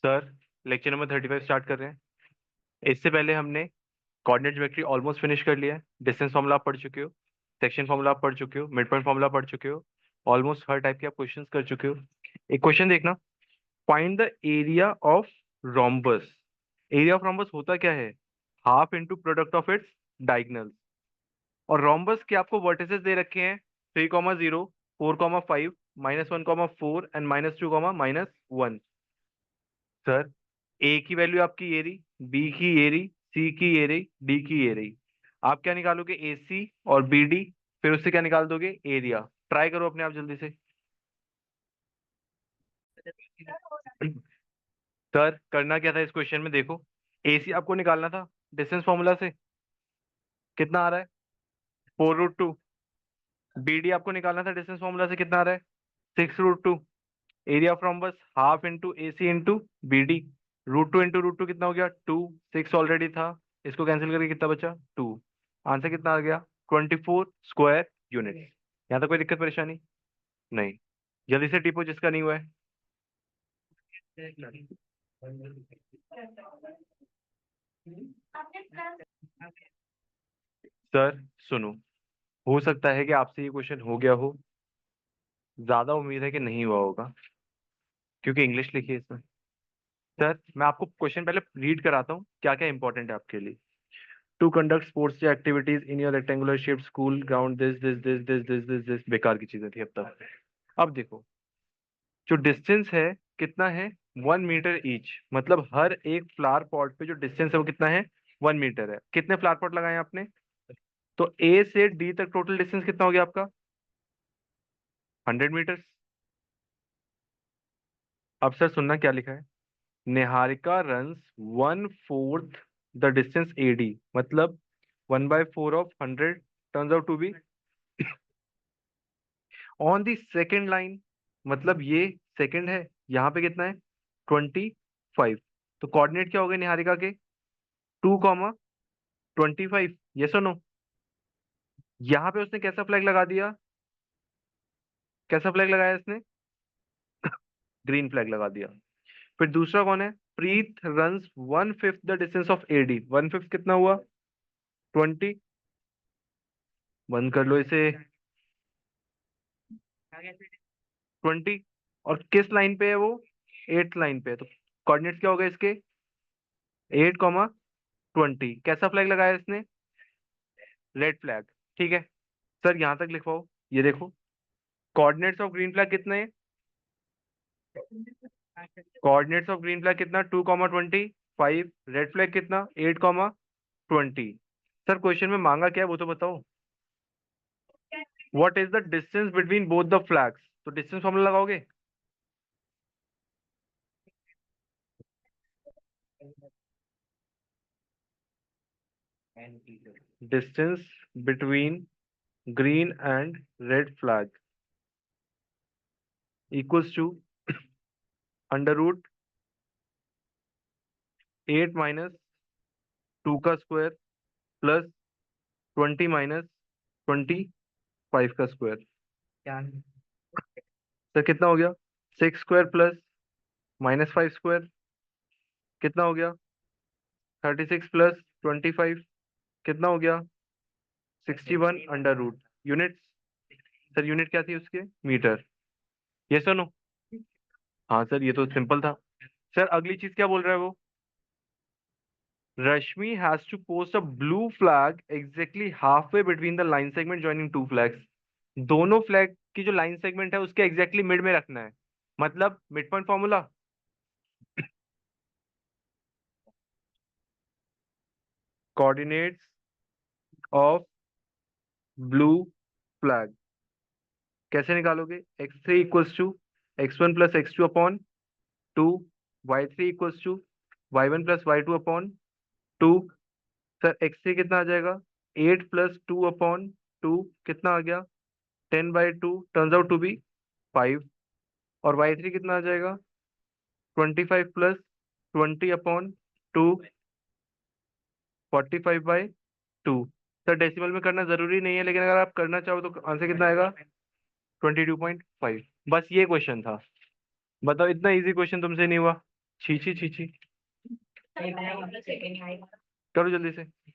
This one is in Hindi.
सर, लेक्चर नंबर 35 स्टार्ट कर रहे हैं। इससे पहले हमने कोऑर्डिनेट ज्योमेट्री ऑलमोस्ट फिनिश कर लिया है। डिस्टेंस फार्मूला आप पढ़ चुके हो, सेक्शन फार्मूला आप पढ़ चुके हो, मिड पॉइंट फार्मूला पढ़ चुके हो, ऑलमोस्ट हर टाइप के आप क्वेश्चंस कर चुके हो। एक क्वेश्चन देखना, find the area of rhombus. Area of rhombus होता क्या है? Half into product of its diagonal. और रोम्बस के आपको वर्टिसेस दे रखे हैं 3,0, 4,5, -1,4 एंड -2, -1। सर, ए की वैल्यू आपकी ये रही, बी की ये रही, सी की ये रही, डी की ये रही। आप क्या निकालोगे? ए सी और बी डी, फिर उससे क्या निकाल दोगे? एरिया। ट्राई करो अपने आप जल्दी से। सर, करना क्या था इस क्वेश्चन में? देखो, ए सी आपको निकालना था डिस्टेंस फॉर्मूला से। कितना आ रहा है? 4√2। बी डी आपको निकालना था डिस्टेंस फॉर्मूला से। कितना आ रहा है? 6√2। Area of rhombus half into A C into B D. √2 कितना हो गया? 2। 6 ऑलरेडी था, इसको कैंसिल करके कितना बचा? 2। आंसर कितना आ गया? 24 स्क्वायर यूनिट। यहाँ तक कोई दिक्कत परेशानी नहीं? जल्दी से टिपो जिसका नहीं हुआ है। सर सुनो, हो सकता है कि आपसे ये क्वेश्चन हो गया हो, ज्यादा उम्मीद है कि नहीं हुआ होगा, क्योंकि इंग्लिश लिखी है इसमें। सर, मैं आपको क्वेश्चन पहले रीड कराता हूँ क्या क्या इंपॉर्टेंट है आपके लिए। To conduct sports activities in your rectangular shape school ground, this बेकार की चीजें थी अब तक। अब देखो, जो डिस्टेंस है कितना है? 1 मीटर ईच। मतलब हर एक फ्लावर पॉट पे जो डिस्टेंस है वो कितना है? 1 मीटर है। कितने फ्लावर पॉट लगाए आपने? तो ए से डी तक टोटल डिस्टेंस कितना हो गया आपका? 100 मीटर। अब सर सुनना क्या लिखा है। Niharika runs 1/4 the distance A D, मतलब 1/4 of 100 turns out to be on the second line. मतलब ये सेकंड है, यहाँ पे कितना है? 25। तो कोऑर्डिनेट क्या हो गए निहारिका के? 2,25। ये सुनो, यहाँ पे उसने कैसा फ्लैग लगा दिया? कैसा फ्लैग लगाया इसने? ग्रीन फ्लैग लगा दिया। फिर दूसरा कौन है? Preet runs 1/5 the distance of AD. 1/5 कितना हुआ? 20। बंद कर लो इसे। 20। और किस लाइन पे है वो? 8th लाइन पे है। तो कोऑर्डिनेट्स क्या हो गए इसके? 8,20। कैसा फ्लैग लगाया इसने? Red flag. ठीक है। सर यहाँ तक लिखवाओ। ये देखो, कोऑर्डिनेट्स ऑफ ग्रीन फ्लैग कितने हैं? कोऑर्डिनेट्स ऑफ ग्रीन फ्लैग कितना? 2,25। रेड फ्लैग कितना? 8,20। सर क्वेश्चन में मांगा क्या है वो तो बताओ। What is the distance between both the flags? तो डिस्टेंस फॉर्मूला लगाओगे। Distance between green and red flag equals to √8 -2 का स्क्वायर प्लस 20 -25 का स्क्वायर। सर कितना हो गया? 6 स्क्वायर प्लस -5 स्क्वायर कितना हो गया? 36 प्लस 25 कितना हो गया? 61 यूनिट। सर यूनिट क्या थी उसके? मीटर। ये सुनो। हाँ सर, ये तो सिंपल था। सर अगली चीज क्या बोल रहा है वो? Rashmi has to post a blue flag exactly half way between the line segment joining two flags. दोनों फ्लैग की जो लाइन सेगमेंट है उसके एग्जैक्टली मिड में रखना है। मतलब mid point formula. Coordinates of blue flag कैसे निकालोगे? x3 equals to x1 plus x2 upon 2, y3 equals to y1 plus y2 upon 2। Sir x3 कितना आ जाएगा? 8 प्लस 2 अपॉन 2 कितना आ गया? 10/2 टर्न्स आउट टू बी 5। और y3 कितना आ जाएगा? 25 प्लस 20 अपॉन 2, 45/2। सर डेसिमल में करना जरूरी नहीं है, लेकिन अगर आप करना चाहो तो आंसर कितना आएगा? 22.5। बस ये क्वेश्चन था। बताओ, इतना इजी क्वेश्चन तुमसे नहीं हुआ? छी छी छी छी। करो जल्दी से।